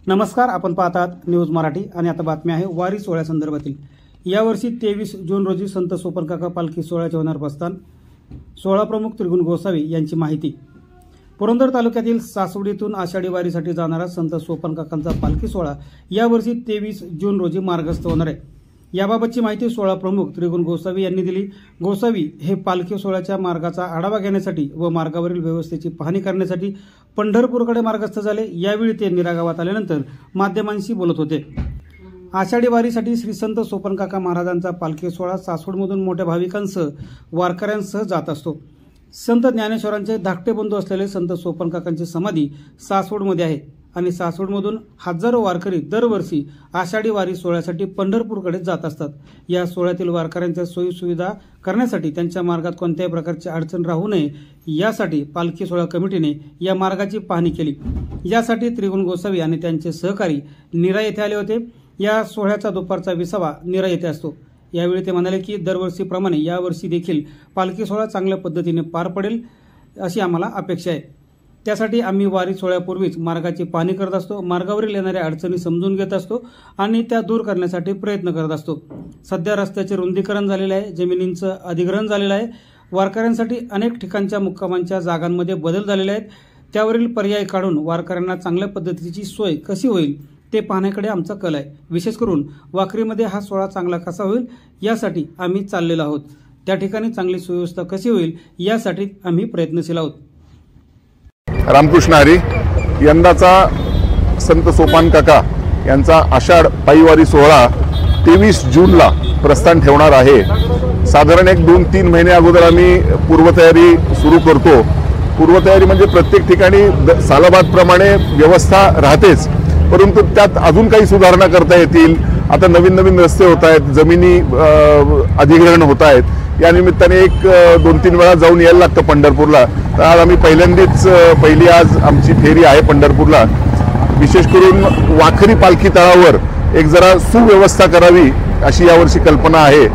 नमस्कार, आपण पाहतात न्यूज मराठी आणि आता बातमी आहे वारी सोहळ्यासंदर्भातील। यावर्षी 23 जून रोजी संत सोपनकाका पालखी सोहळ्याचे होणार प्रस्थान। सोहळा प्रमुख त्रिगुण गोसावी यांची माहिती। पुरंदर तालुक्यातील सासवडीतून आषाढी वारीसाठी जाणारा संत सोपनकाकांचा पालखी सोहळा यावर्षी 23 जून रोजी मार्गस्थ होणार आहे। याबाबतची माहिती सोहळा प्रमुख त्रिगुण गोसावी यांनी दिली। गोसावी हे पालखी सोहळ्याच्या मार्गाचा आढावा घेण्यासाठी व मार्गावरील व्यवस्थेची पाहणी करण्यासाठी पंढरपूरकडे मार्गस्थ झाले। यावेळी ते निरा गावात आल्यानंतर माध्यमांशी बोलत होते। आषाढी वारीसाठी श्री संत सोपनकाका महाराजांचा पालखी सोहळा सासवडमधून मोठ्या भाविकांसह वारकऱ्यांसह जात असतो। संत ज्ञानेश्वरांचे धाकटे बंधू असलेले संत सोपनकाकांची समाधी सासवडमध्ये आहे आणि सासवडमधून हजारो वारकरी दरवर्षी आषाढी वारी सोहळ्यासाठी पंढरपूरकडे जात असतात। या सोहळ्यातील वारकऱ्यांच्या सोयी सुविधा करण्यासाठी त्यांच्या मार्गात कोणत्याही प्रकारची अडचण राहू नये यासाठी पालखी सोहळा कमिटीने या मार्गाची पाहणी केली। यासाठी त्रिगुण गोसावी आणि त्यांचे सहकारी नीरा येथे आले होते। या सोहळ्याचा दुपारचा 20 नीरा येथे असतो। यावेळी ते म्हणाले की दरवर्षीप्रमाणे यावर्षी देखील पालखी सोहळा चांगल्या पद्धतीने पार पडेल अशी आम्हाला अपेक्षा आहे। त्यासाठी आम्ही वारी सोहळ्यापूर्वीच मार्गाची पाहणी करत असतो, मार्गावरील येणाऱ्या अडचणी समजून घेत असतो आणि त्या दूर करण्यासाठी प्रयत्न करत असतो। सध्या रस्त्याचे रुंदीकरण झालेले आहे, जमिनींचं अधिग्रहण झालेलं आहे, वारकऱ्यांसाठी अनेक ठिकाणच्या मुक्कामांच्या जागांमध्ये बदल झालेले आहेत। त्यावरील पर्याय काढून वारकऱ्यांना चांगल्या पद्धतीची सोय कशी होईल ते पाहण्याकडे आमचा कल आहे। विशेष करून वाखरीमध्ये हा सोहळा चांगला कसा होईल यासाठी आम्ही चाललेलो आहोत। त्या ठिकाणी चांगली सुव्यवस्था कशी होईल यासाठी आम्ही प्रयत्नशील आहोत। रामकृष्ण हरी। यंदाचा संत सोपानकाका यांचा आषाढ पायीवारी सोहळा 23 जूनला प्रस्थान ठेवणार आहे। साधारण 1-2-3 महिने अगोदर आम्ही पूर्वतयारी सुरू करतो। पूर्वतयारी म्हणजे प्रत्येक ठिकाणी सालाबादप्रमाणे व्यवस्था राहतेच, परंतु त्यात अजून काही सुधारणा करता येतील। आता नवीन रस्ते होत आहेत, जमिनी अधिग्रहण होत आहेत, या निमित्ताने 1-2-3 वेळा जाऊन यायला लागतं पंढरपूरला। तर आज आम्ही पहिली आज आमची फेरी आहे पंढरपूरला। विशेष करून वाखरी पालखी तळावर एक जरा सुव्यवस्था करावी अशी यावर्षी कल्पना आहे।